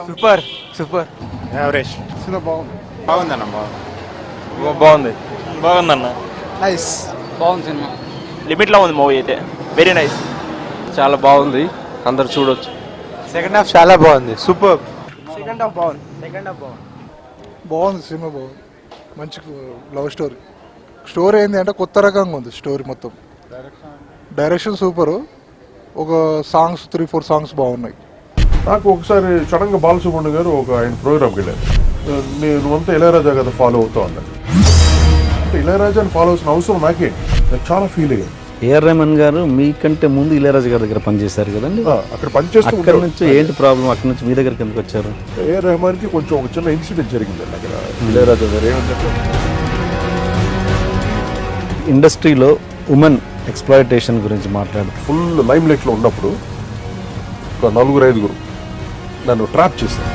Super super average. Cinema బాగుంది. బాగుందన్న బాగుంది బాగుందన్న నైస్. బాగుంది సినిమా. లిమిట్లో ఉంది మూవీ అయితే వెరీ నైస్. చాలా బాగుంది, అందరు చూడొచ్చు. సెకండ్ హాఫ్ చాలా బాగుంది. సూపర్. సెకండ్ హాఫ్ బాగుంది. సెకండ్ హాఫ్ బాగుంది. బాగుంది సినిమా బాగుంది. మంచి లవ్ స్టోరీ. స్టోరీ ఏంటి అంటే కొత్త రకంగా ఉంది స్టోరీ మొత్తం. Direction super. ఒక సాంగ్స్ 3-4 సాంగ్స్ బాగున్నాయి. నాకు ఒకసారి సడన్గా బాలసుబ్రహ్మణ్యం గారు ఆయన ప్రోగ్రామ్కి వెళ్ళారు. నువ్వంతా ఇళయరాజా కదా ఫాలో అవుతావు అన్నారు. అంటే ఇళయరాజాని ఫాలో అవసిన అవసరం నాకే. నేను చాలా ఫీల్ అయ్యాను. ఏఆర్ రెహమాన్ గారు మీకంటే ముందు ఇళయరాజా గారి దగ్గర పనిచేశారు కదండి. అక్కడ పనిచేస్తూ అక్కడ నుంచి ఏంటి ప్రాబ్లం, అక్కడ నుంచి మీ దగ్గరికి ఎందుకు వచ్చారు? ఏఆర్ రెహమాన్కి కొంచెం ఒక చిన్న ఇన్సిడెంట్ జరిగిందండి అక్కడ. ఇళయరాజా గారు ఏమంటే ఇండస్ట్రీలో ఉమెన్ ఎక్స్ప్లాయిటేషన్ గురించి మాట్లాడు. ఫుల్ లైమ్ లైట్లో ఉన్నప్పుడు ఒక 4-5 నన్ను ట్రాప్ చేశారు.